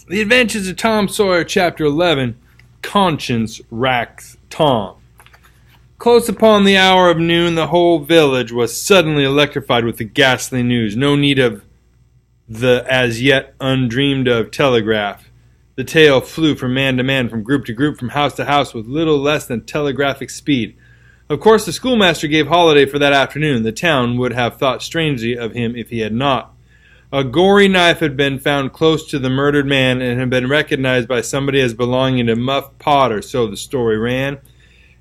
The Adventures of Tom Sawyer, Chapter 11, Conscience Racks Tom. Close upon the hour of noon, the whole village was suddenly electrified with the ghastly news. No need of the as yet undreamed of telegraph. The tale flew from man to man, from group to group, from house to house with little less than telegraphic speed. Of course, the schoolmaster gave holiday for that afternoon. The town would have thought strangely of him if he had not. A gory knife had been found close to the murdered man and had been recognized by somebody as belonging to Muff Potter, so the story ran.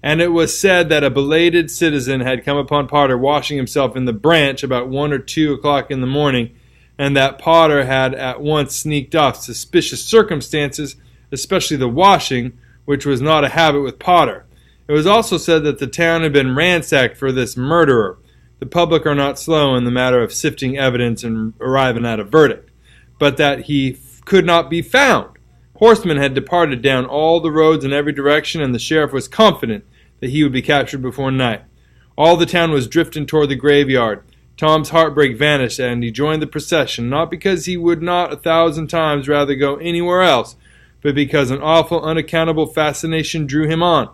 And it was said that a belated citizen had come upon Potter washing himself in the branch about 1 or 2 o'clock in the morning, and that Potter had at once sneaked off. Suspicious circumstances, especially the washing, which was not a habit with Potter. It was also said that the town had been ransacked for this murderer. The public are not slow in the matter of sifting evidence and arriving at a verdict, but that he could not be found. Horsemen had departed down all the roads in every direction, and the sheriff was confident that he would be captured before night. All the town was drifting toward the graveyard. Tom's heartbreak vanished, and he joined the procession, not because he would not 1,000 times rather go anywhere else, but because an awful, unaccountable fascination drew him on.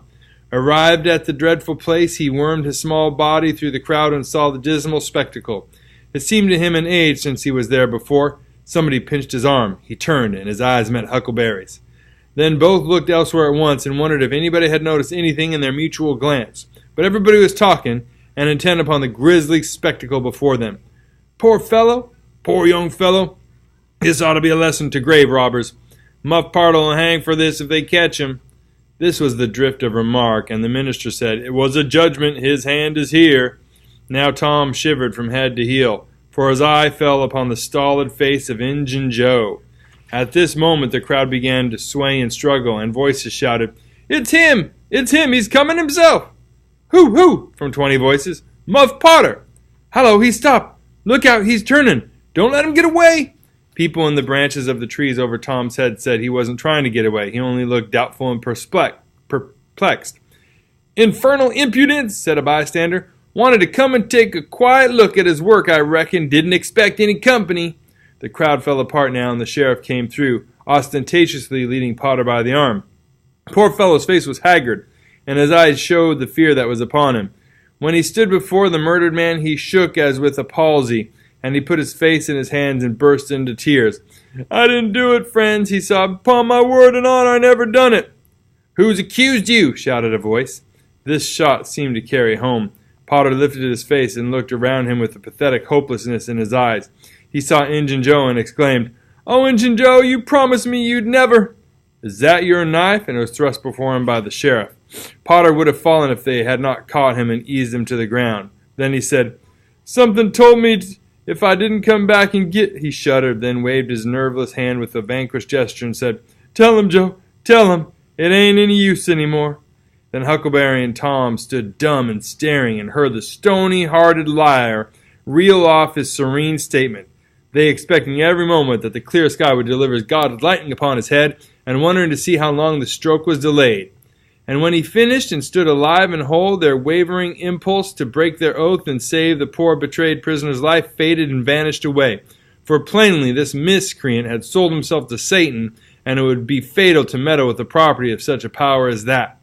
Arrived at the dreadful place, he wormed his small body through the crowd and saw the dismal spectacle. It seemed to him an age since he was there before. Somebody pinched his arm. He turned, and his eyes met Huckleberry's. Then both looked elsewhere at once and wondered if anybody had noticed anything in their mutual glance. But everybody was talking and intent upon the grisly spectacle before them. Poor fellow! Poor young fellow! This ought to be a lesson to grave robbers. Muff Potter will hang for this if they catch him. This was the drift of remark, and the minister said, "It was a judgment. His hand is here." Now Tom shivered from head to heel, for his eye fell upon the stolid face of Injun Joe. At this moment the crowd began to sway and struggle, and voices shouted, "It's him! It's him! He's coming himself!" "Who? Who?" from 20 voices. "Muff Potter!" "Hallo, he stopped! Look out, he's turning! Don't let him get away!" People in the branches of the trees over Tom's head said he wasn't trying to get away. He only looked doubtful and perplexed. "Infernal impudence," said a bystander. "Wanted to come and take a quiet look at his work, I reckon. Didn't expect any company." The crowd fell apart now, and the sheriff came through, ostentatiously leading Potter by the arm. Poor fellow's face was haggard, and his eyes showed the fear that was upon him. When he stood before the murdered man, he shook as with a palsy, and he put his face in his hands and burst into tears. "I didn't do it, friends," he sobbed. "Upon my word and honor, I never done it." "Who's accused you?" shouted a voice. This shot seemed to carry home. Potter lifted his face and looked around him with a pathetic hopelessness in his eyes. He saw Injun Joe and exclaimed, "Oh, Injun Joe, you promised me you'd never—" "Is that your knife?" And it was thrust before him by the sheriff. Potter would have fallen if they had not caught him and eased him to the ground. Then he said, "Something told me if I didn't come back and get—" He shuddered, then waved his nerveless hand with a vanquished gesture and said, "Tell him, Joe, tell him. It ain't any use anymore." Then Huckleberry and Tom stood dumb and staring and heard the stony-hearted liar reel off his serene statement, they expecting every moment that the clear sky would deliver God's lightning upon his head, and wondering to see how long the stroke was delayed. And when he finished and stood alive and whole, their wavering impulse to break their oath and save the poor betrayed prisoner's life faded and vanished away. For plainly this miscreant had sold himself to Satan, and it would be fatal to meddle with the property of such a power as that.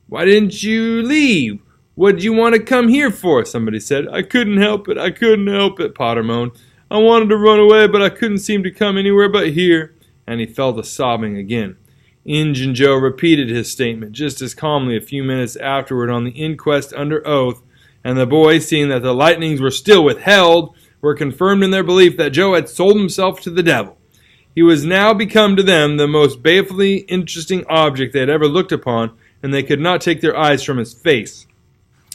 "Why didn't you leave? What did you want to come here for?" somebody said. "I couldn't help it, I couldn't help it," Potter moaned. "I wanted to run away, but I couldn't seem to come anywhere but here." And he fell to sobbing again. Injun Joe repeated his statement just as calmly a few minutes afterward on the inquest under oath, and the boys, seeing that the lightnings were still withheld, were confirmed in their belief that Joe had sold himself to the devil. He was now become to them the most balefully interesting object they had ever looked upon, and they could not take their eyes from his face.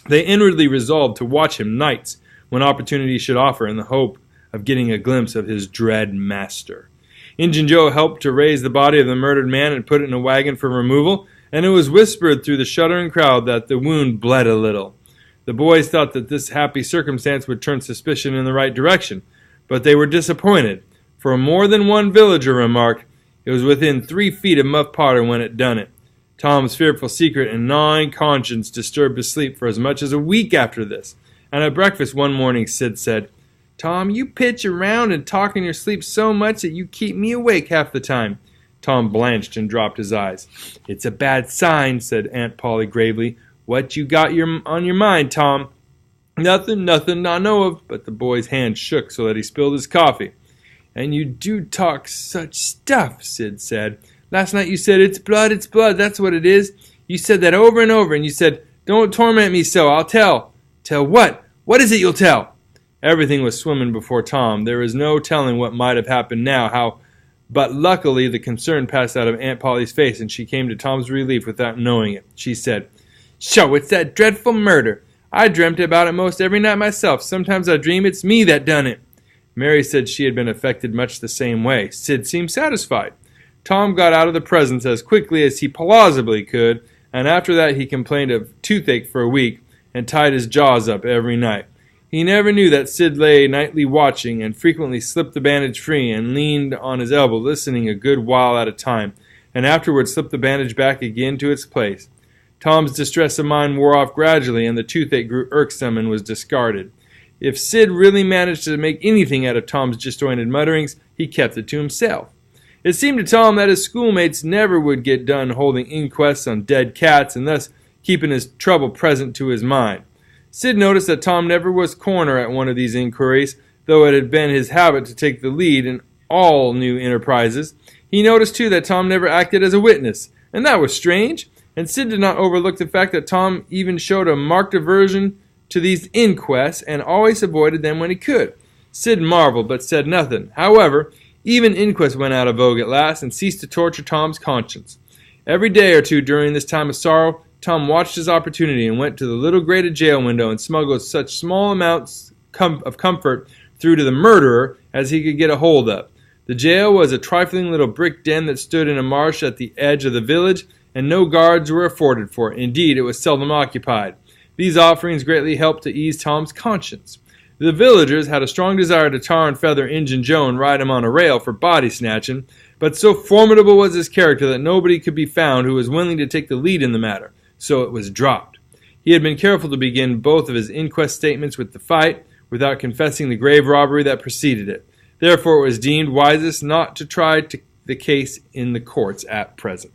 They inwardly resolved to watch him nights when opportunity should offer, in the hope of getting a glimpse of his dread master. Injun Joe helped to raise the body of the murdered man and put it in a wagon for removal, and it was whispered through the shuddering crowd that the wound bled a little. The boys thought that this happy circumstance would turn suspicion in the right direction, but they were disappointed, for more than one villager remarked, "It was within 3 feet of Muff Potter when it done it." Tom's fearful secret and gnawing conscience disturbed his sleep for as much as a week after this, and at breakfast one morning Sid said, "Tom, you pitch around and talk in your sleep so much that you keep me awake half the time. Tom blanched and dropped his eyes. "It's a bad sign," said Aunt Polly gravely. "What you got on your mind, Tom?" Nothing I know of," but the boy's hand shook so that he spilled his coffee. "And you do talk such stuff," Sid said. "Last night you said, 'It's blood, that's what it is.' You said that over and over, and you said, 'Don't torment me so, I'll tell.' Tell what? What is it you'll tell?" Everything was swimming before Tom. There was no telling what might have happened now, but luckily the concern passed out of Aunt Polly's face, and she came to Tom's relief without knowing it. She said, "Sho, it's that dreadful murder. I dreamt about it most every night myself. Sometimes I dream it's me that done it." Mary said she had been affected much the same way. Sid seemed satisfied. Tom got out of the presence as quickly as he plausibly could, and after that he complained of toothache for a week and tied his jaws up every night. He never knew that Sid lay nightly watching and frequently slipped the bandage free and leaned on his elbow listening a good while at a time, and afterward slipped the bandage back again to its place. Tom's distress of mind wore off gradually, and the toothache grew irksome and was discarded. If Sid really managed to make anything out of Tom's disjointed mutterings, he kept it to himself. It seemed to Tom that his schoolmates never would get done holding inquests on dead cats and thus keeping his trouble present to his mind. Sid noticed that Tom never was coroner at one of these inquiries, though it had been his habit to take the lead in all new enterprises. He noticed, too, that Tom never acted as a witness, and that was strange, and Sid did not overlook the fact that Tom even showed a marked aversion to these inquests and always avoided them when he could. Sid marveled, but said nothing. However, even inquests went out of vogue at last and ceased to torture Tom's conscience. Every day or two during this time of sorrow, Tom watched his opportunity and went to the little grated jail window and smuggled such small amounts of comfort through to the murderer as he could get a hold of. The jail was a trifling little brick den that stood in a marsh at the edge of the village, and no guards were afforded for it. Indeed, it was seldom occupied. These offerings greatly helped to ease Tom's conscience. The villagers had a strong desire to tar and feather Injun Joe and ride him on a rail for body snatching, but so formidable was his character that nobody could be found who was willing to take the lead in the matter, so it was dropped. He had been careful to begin both of his inquest statements with the fight, without confessing the grave robbery that preceded it. Therefore, it was deemed wisest not to try the case in the courts at present.